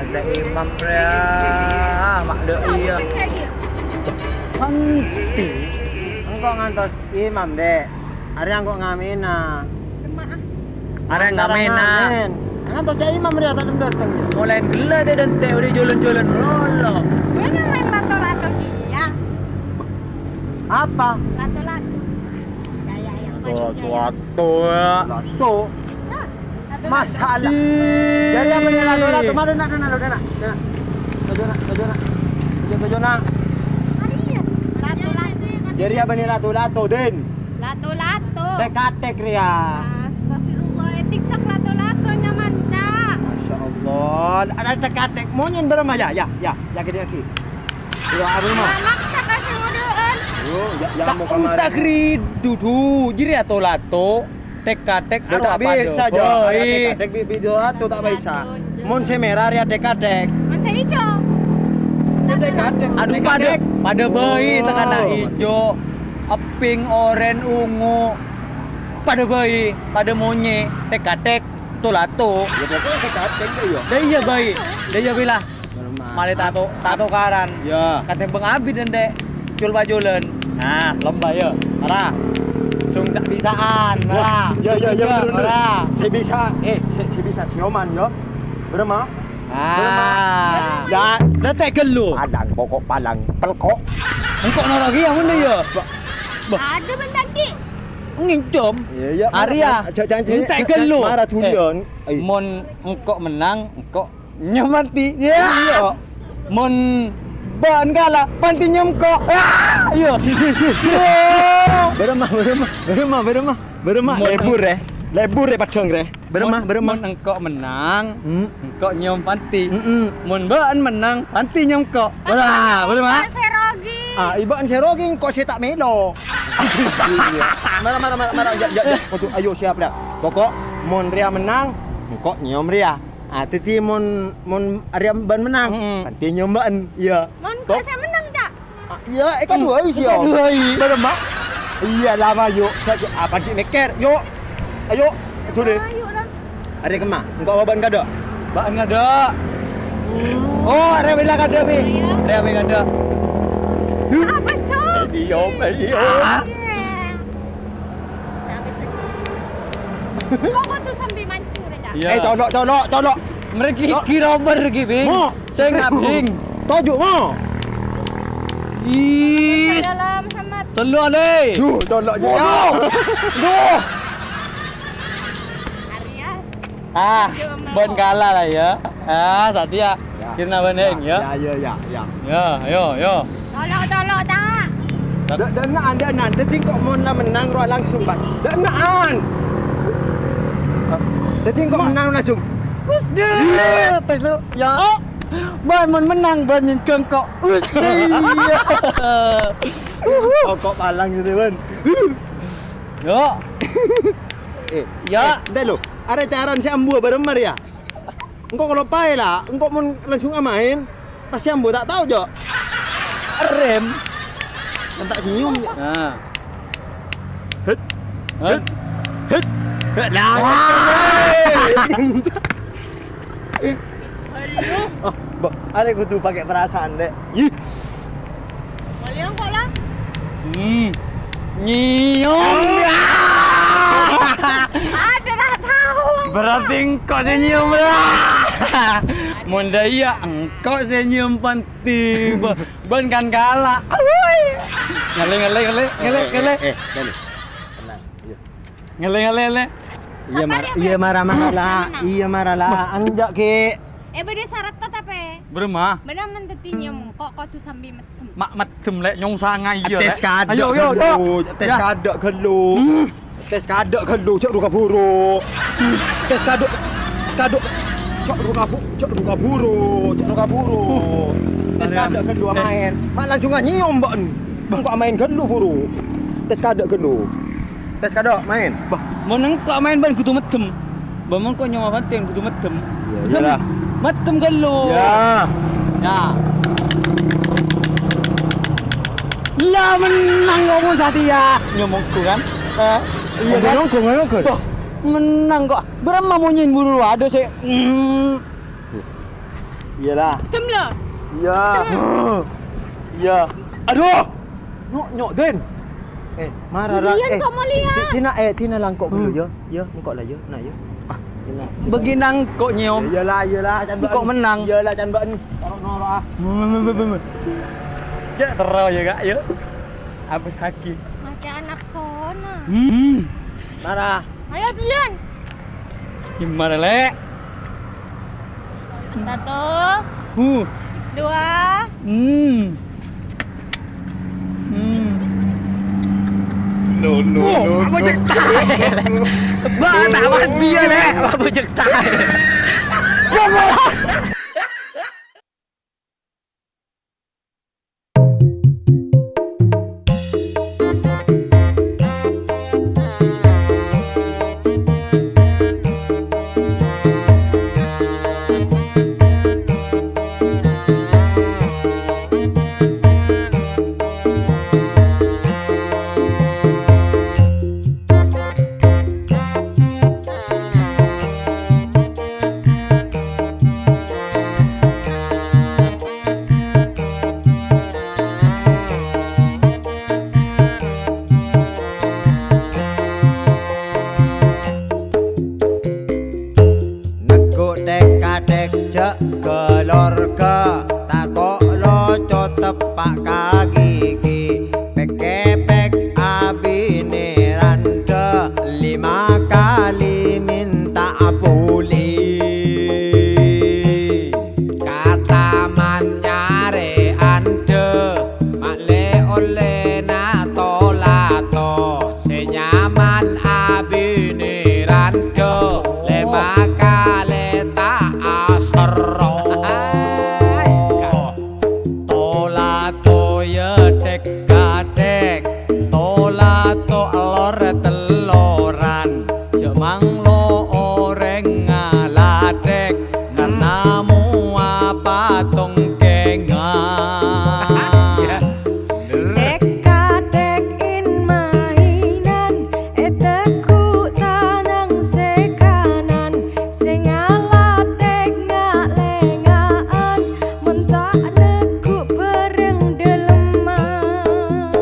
ada imam ya, mak dek iya. Henti. Engkau ngantos imam, Dek. Ari engkau ngamina. Ada yang ngamena. Ngantos jadi imam dia tak datang. Mulai gila deh dan teh udah jalan-jalan lolo. Mana main lato-lato iya? Apa? Lato-lato. Ya yang Tua-tua ya. Lato. Masalah. Jadi apa dia lato-lato? Mana nak. Tojona. Jadi apa nih lato-lato, Den? Lato-lato. Tek-tek ria. Astagfirullah, TikTok lato-lato nyaman, Cak. Masya Allah. Ada tek-tek. Mau nyen berapa ya? Ya, gede lagi. Yo, apa mah? Maksa kasih modean. Yo, ya Tak mau usah kamar. kri dudu. Jadi atau lato. Tek-tek Dia tak bisa aja. Tek-tek video lato tak bisa. Mon merah ria tek-tek. Masa hijau. Tek-tek. Aduh pada bayi tekanan hijau, pink, oranye, ungu. Pada bayi, pada monye, tek-tek, tolato. Ya pokoknya tek-tek tu yo. Dah iya bayi, dah iya bilah. Mari tato karan. Ya. Kata bang Abi dan dek, cul bajulan. Nah, lembah ya, marah. Sung tak bisaan, marah. Ya, bener. Marah. Saya bisa sioman yo. Berapa? Ah, Ya, dah tak gelu. padang pokok palang pelkok. Engkau nara dia mana ya? Ada bentandi. Ngincom. Ya. Arya, entek gelu. Marah tulian. Mon engkau menang, engkau nyamati. Ya. Mon ban kalah, panti nyemkok. Ah, iya. Berema. Lebur padang re. Berema. Mon engkau menang, engkau nyom panti. Heeh. Mon ban menang, panti nyemkok. Wah, berema. Pak Serogi. Ah, ibaan saya roging kok saya tak melo. Marah. Ya. Ayo siap dah. Pokok mon Ria menang, kok nyom Ria. Ah, teti mon Ria ban menang, nanti nyom ban. Iya. Mon kok saya menang, Cak? Iya, dua isi yo. Berema. Iya lama yuk. Apa sih meker? Yuk. Ayo. Itu deh. Ayo lah. Ada kemah? Engkau ban kada? Ban ngada. Oh, ada bila kada bi. Ada bila kada. Apa sih? Cium. Kok tuh sambil mancing aja. Iya. Tolok. Mereka kira pergi bi. Mo. Saya ngabing. Tojuk mo. Ih, Dalam sama selalu ale. Tolok je. Duh. Arya. Ah, ban kalah lah ya. Ah, Satya. Kena banding ya. Ya. Ya, yo. Tolok, Cak. Dan tadi kok mau menang roh langsung ban. Dan tadi kok menang langsung. Tes lu. Ya. Ban menang ban nyengkeng kok. Kok palang gitu ban. Yo. Ya. Dah lo. Ada cara si ambu beremar ya. Engkau kalau pai lah, engkau mau langsung main. Pas si ambu tak tahu jo. Rem. Tak senyum. Nah. Het. Nah. Oh, ada aku tuh pakai perasaan dek. Ih. Boleh kok lah. Nyium. Ada lah tahu. Berarti engkau senyum lah. Munda iya engkau senyum panti. Ban kan kalah. Ngale. Dale. Tenang. Iya. Ngale. Iya marah lah. Iya marah lah. Anjak ke. Beda syarat tapi. Berema. Benar mentetinya kok tuh sambil metem. Mak macem lek nyong sangai iya. Tes kadok. Ayo. Tes kadok gelu. Tes kadok gelu cok ruka buru. Tes kadok. Cok ruka buru. Tes kadok gelu main. Mak langsung nyium mbak. Kok main gelu buru. Tes kadok gelu. Tes kadok main. Bah, meneng kok main ban kudu metem. Bamon kok nyawa penting kudu metem. Iya lah. Metem kan lu. Ya. Lah menang ngomong Satya. Nyomongku kan. Iya ngomong. Menang kok. Berapa mau nyin buru ada sih. Iyalah. Betul lah. Ya. Ya. Aduh. Nyok Den. Marah lah. Lian kok mau lihat. Tina langkok dulu ya. Ya, engkau lah ya. Nak ya. Tina. Bagi nang kok nyom. Iyalah, can Kok menang? Iyalah can ban. Nora. Cek terus ya kak, yuk. Apa sakit? Macam anak sona. Marah. Ayo Julian. Gimana lek? 1, Uh. 2. No. Apa cek tai? Ba tak mati ya lek. Apa cek tai? Kadek cek keluarga takok loco tepak kaki pek abine randa 5 kali minta puli kata manyare ande makle oleh na tolato senyaman abine randa 5 kali teloran semanglo oreng ngaladek karena mua patung kengan dek-dekin mainan eteku tanang sekanan sing ngaladek ngalengaan mentak neku bareng deleman.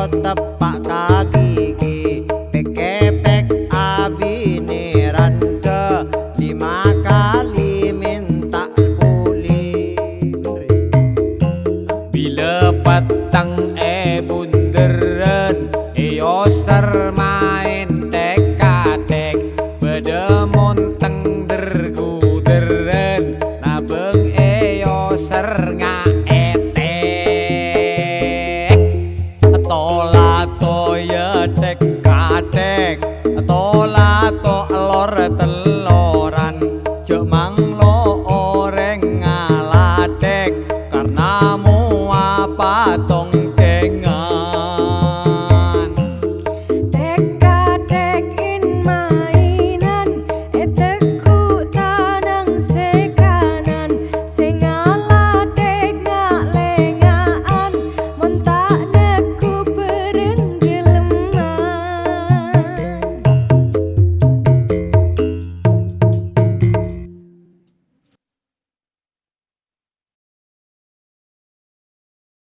tepak kagak